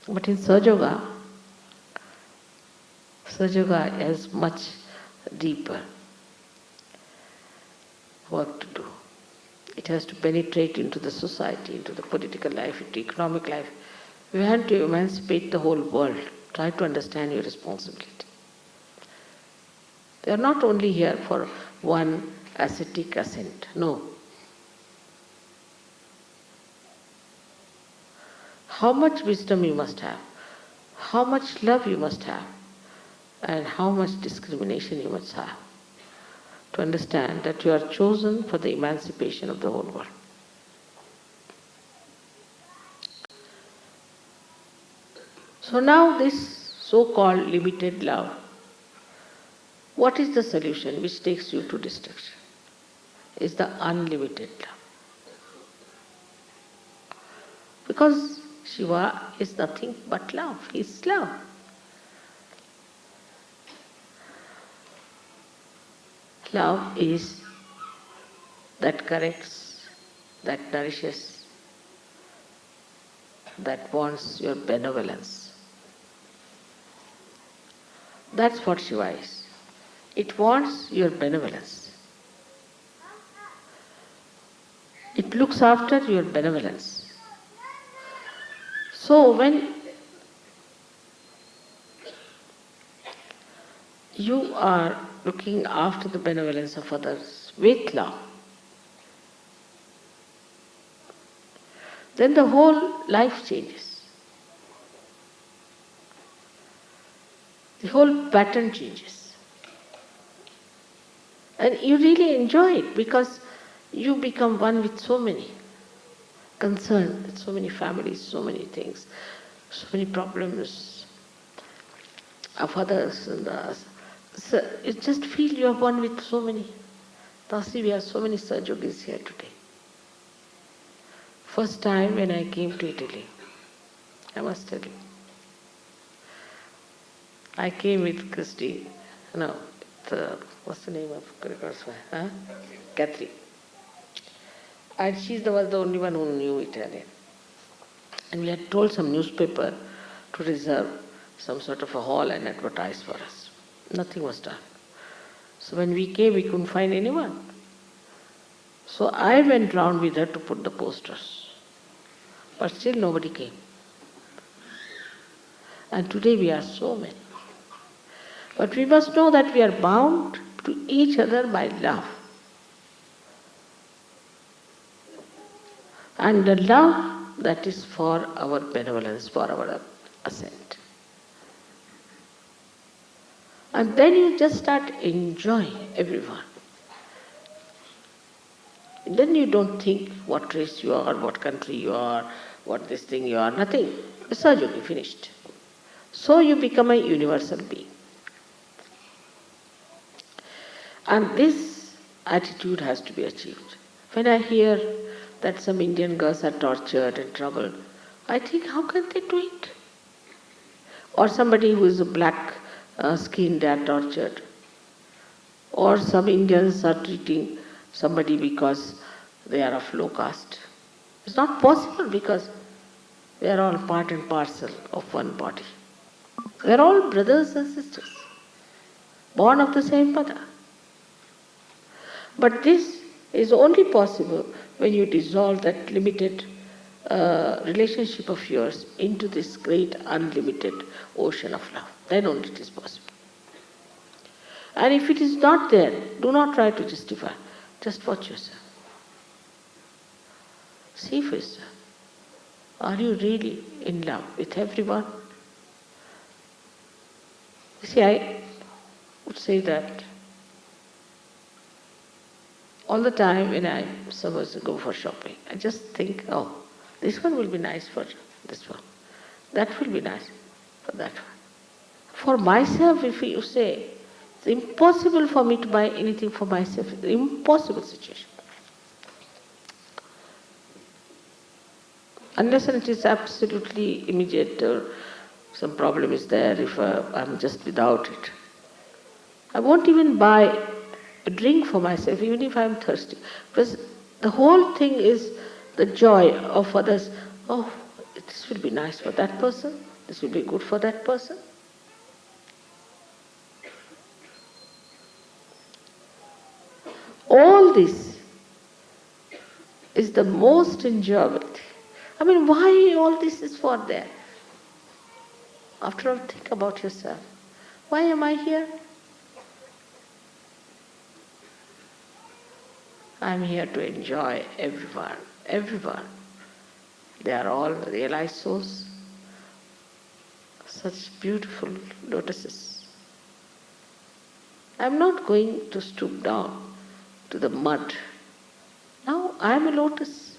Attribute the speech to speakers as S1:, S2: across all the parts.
S1: But in Sahaja Yoga is much deeper work to do. It has to penetrate into the society, into the political life, into economic life. You have to emancipate the whole world. Try to understand your responsibility. They are not only here for one ascetic ascent. No. How much wisdom you must have, how much love you must have, and how much discrimination you must have to understand that you are chosen for the emancipation of the whole world. So now this so-called limited love, what is the solution which takes you to destruction? Is the unlimited love. Because Shiva is nothing but love. He is love. Love is that corrects, that nourishes, that wants your benevolence. That's what Shiva is. It wants your benevolence. It looks after your benevolence. So when you are looking after the benevolence of others with love, then the whole life changes. The whole pattern changes. And you really enjoy it because you become one with so many concerns, so many families, so many things, so many problems of others and us. So you just feel you are one with so many. Thus we have so many Sahajogis here today. First time when I came to Italy, I must tell you, I came with Christy, what's the name of Catherine. And she was the only one who knew Italian. And we had told some newspaper to reserve some sort of a hall and advertise for us. Nothing was done. So when we came, we couldn't find anyone. So I went round with her to put the posters. But still nobody came. And today we are so many. But we must know that we are bound to each other by love. And the love that is for our benevolence, for our ascent. And then you just start enjoying everyone. Then you don't think what race you are, what country you are, what this thing you are, nothing. Sahaja, finished. So you become a universal being. And this attitude has to be achieved. When I hear that some Indian girls are tortured and troubled, I think, how can they do it? Or somebody who is a black skin, they are tortured. Or some Indians are treating somebody because they are of low caste. It's not possible because they are all part and parcel of one body. They are all brothers and sisters, born of the same mother. But this is only possible when you dissolve that limited relationship of yours into this great unlimited ocean of love. Then only it is possible. And if it is not there, do not try to justify. Just watch yourself. See for yourself. Are you really in love with everyone? You see, I would say that all the time when I suppose to go for shopping, I just think, oh, this one will be nice for this one. That will be nice for that one. For myself, if you say, it's impossible for me to buy anything for myself. It's an impossible situation. Unless it is absolutely immediate or some problem is there, if I'm just without it. I won't even buy a drink for myself, even if I'm thirsty. Because the whole thing is the joy of others. Oh, this will be nice for that person. This will be good for that person. All this is the most enjoyable thing. I mean, why all this is for there? After all, think about yourself. Why am I here? I'm here to enjoy everyone, everyone. They are all realized souls, such beautiful lotuses. I'm not going to stoop down to the mud. Now I'm a lotus.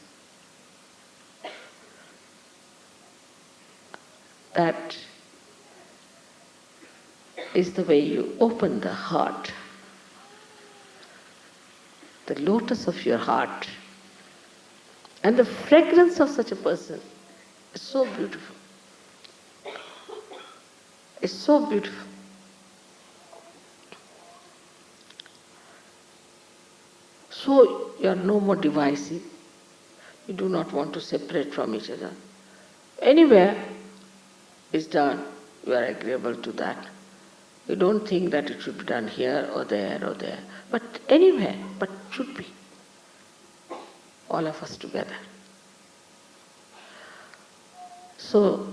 S1: That is the way you open the heart. The lotus of your heart. And the fragrance of such a person is so beautiful. It's so beautiful. So you are no more divisive. You do not want to separate from each other. Anywhere is done, you are agreeable to that. You don't think that it should be done here or there or there. But anywhere, but should be. All of us together. So,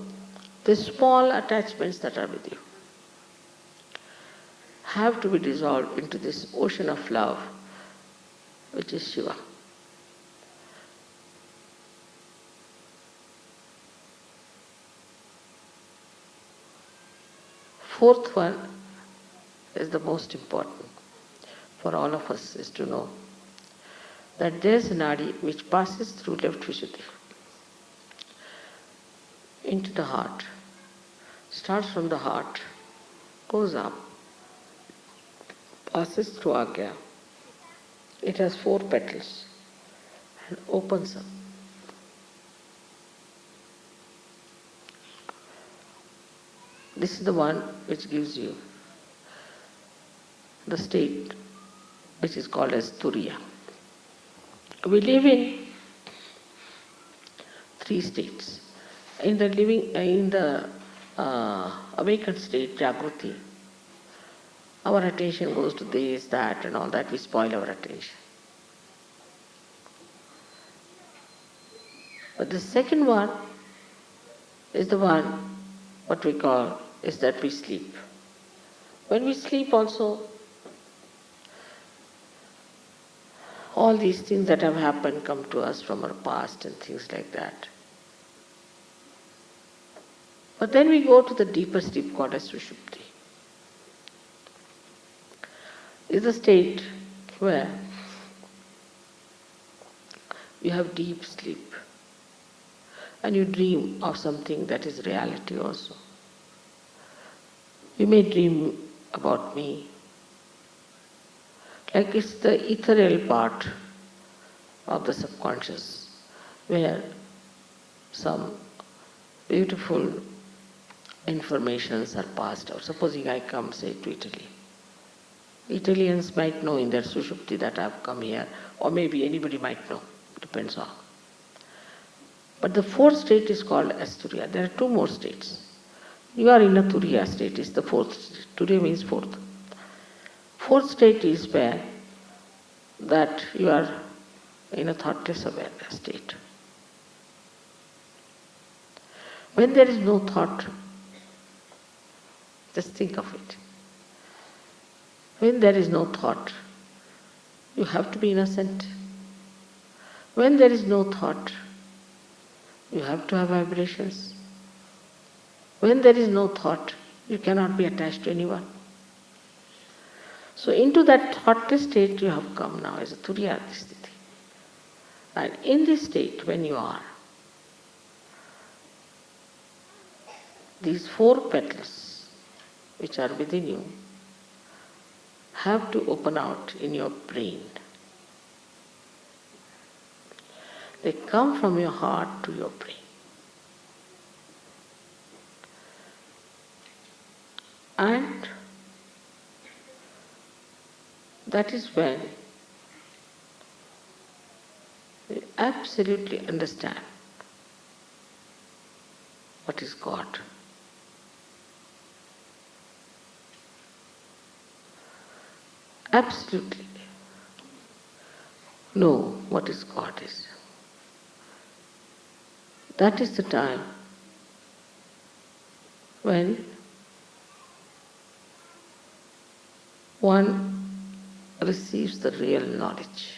S1: the small attachments that are with you have to be dissolved into this ocean of love, which is Shiva. Fourth one is the most important for all of us, is to know that there is a nadi which passes through left Vishuddhi into the heart, starts from the heart, goes up, passes through Agya. It has 4 petals and opens up. This is the one which gives you the state which is called as Turya. We live in 3 states. In the awakened state, Jagruti, our attention goes to this, that and all that, we spoil our attention. But the second one is the one, what we call, is that we sleep. When we sleep also, all these things that have happened come to us from our past and things like that. But then we go to the deeper sleep called as Sushupti. It's a state where you have deep sleep and you dream of something that is reality also. You may dream about me. Like it's the ethereal part of the subconscious where some beautiful informations are passed out. Supposing I come, say, to Italy. Italians might know in their Sushupti that I have come here, or maybe anybody might know, depends on. But the 4th state is called as Turya. There are 2 more states. You are in a Turya state, is the 4th state. Turya means 4th. 4th state is where that you are in a thoughtless awareness state. When there is no thought, just think of it. When there is no thought, you have to be innocent. When there is no thought, you have to have vibrations. When there is no thought, you cannot be attached to anyone. So into that thoughtless state you have come now as a Turya Stithi. And in this state, when you are, these 4 petals which are within you have to open out in your brain. They come from your heart to your brain. And that is when you absolutely understand what is God. absolutely know what is God is. That is the time when one receives the real knowledge.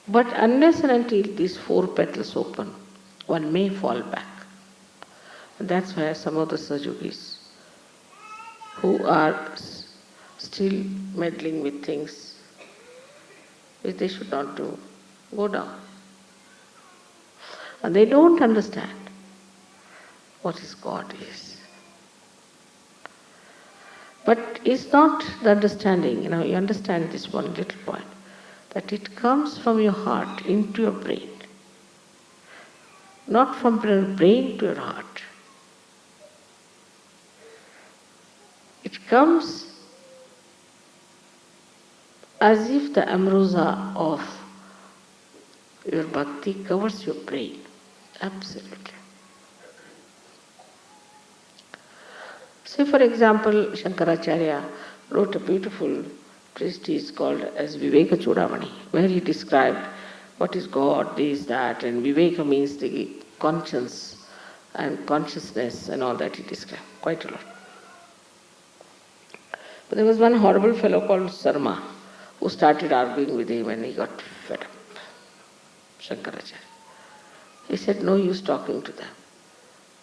S1: But unless and until these four petals open, one may fall back. And that's why some of the Sajogis who are still meddling with things which they should not do, go down. And they don't understand what is God is. But it's not the understanding, you understand this one little point, that it comes from your heart into your brain, not from your brain to your heart. It comes as if the ambrosia of your bhakti covers your brain. Absolutely. Say for example, Shankaracharya wrote a beautiful treatise called as Viveka Chudamani, where he described what is God, this, that, and Viveka means the conscience and consciousness and all that he described, quite a lot. But there was one horrible fellow called Sarma who started arguing with him and he got fed up. Shankaracharya. He said, no use talking to them.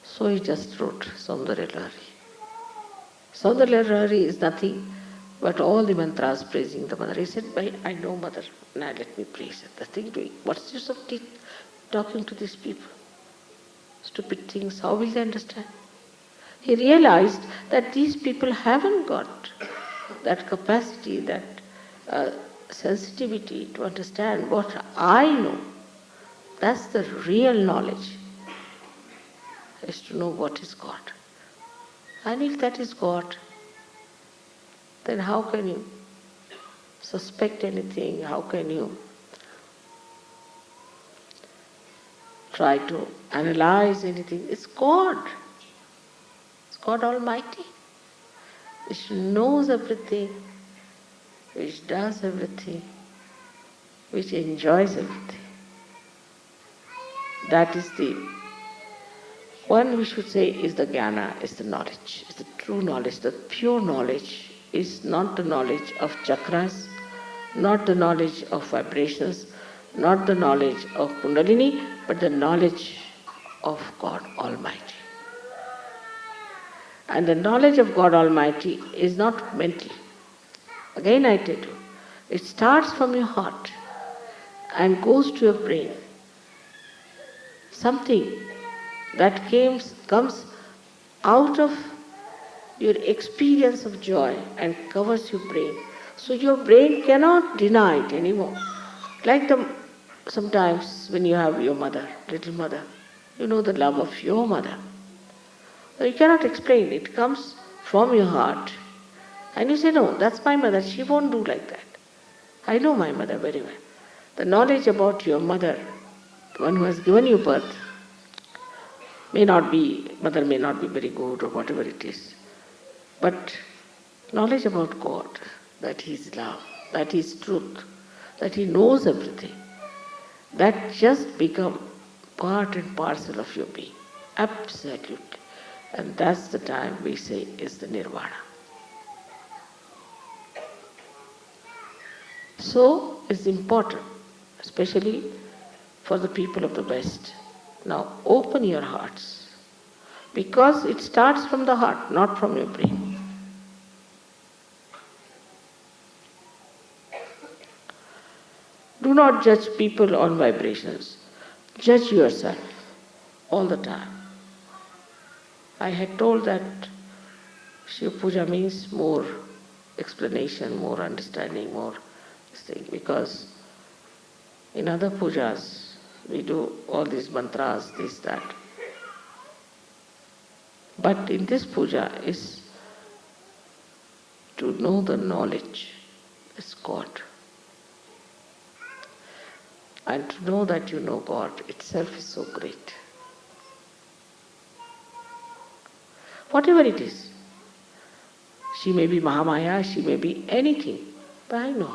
S1: So he just wrote Saundarya Lahari. Saundarya Lahari is nothing but all the mantras praising the mother. He said, I know mother, now let me praise her. The thing doing, what's the use of talking to these people? Stupid things, how will they understand? He realized that these people haven't got that capacity, that sensitivity to understand what I know. That's the real knowledge, is to know what is God. And if that is God, then how can you suspect anything? How can you try to analyze anything? It's God. It's God Almighty, which knows everything, which does everything, which enjoys everything. That is the one we should say is the jnana, is the knowledge, is the true knowledge. The pure knowledge is not the knowledge of chakras, not the knowledge of vibrations, not the knowledge of Kundalini, but the knowledge of God Almighty. And the knowledge of God Almighty is not mental. Again I tell you, it starts from your heart and goes to your brain. Something that comes out of your experience of joy and covers your brain. So your brain cannot deny it anymore. Like sometimes when you have your mother, little mother, you know the love of your mother. So you cannot explain, it comes from your heart. And you say, no, that's my mother, she won't do like that. I know my mother very well. The knowledge about your mother, the one who has given you birth, mother may not be very good or whatever it is. But knowledge about God, that He is love, that He is truth, that He knows everything, that just become part and parcel of your being. Absolutely. And that's the time we say is the nirvana. So it's important, especially for the people of the West. Now open your hearts, because it starts from the heart, not from your brain. Do not judge people on vibrations. Judge yourself all the time. I had told that Shiv Puja means more explanation, more understanding, more this thing, because in other pujas we do all these mantras, this, that. But in this puja is to know the knowledge, it's God. And to know that you know God itself is so great. whatever it is. She may be Mahamaya, she may be anything, but I know.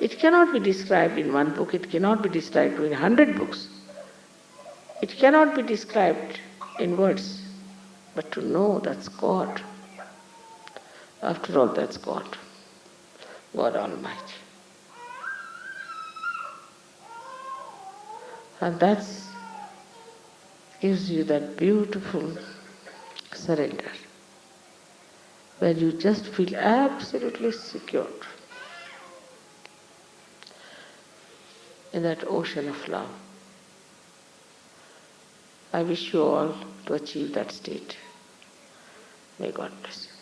S1: It cannot be described in one book, it cannot be described in 100 books. It cannot be described in words, but to know that's God. After all, that's God, God Almighty. And that gives you that beautiful surrender, where you just feel absolutely secure in that ocean of love. I wish you all to achieve that state. May God bless you.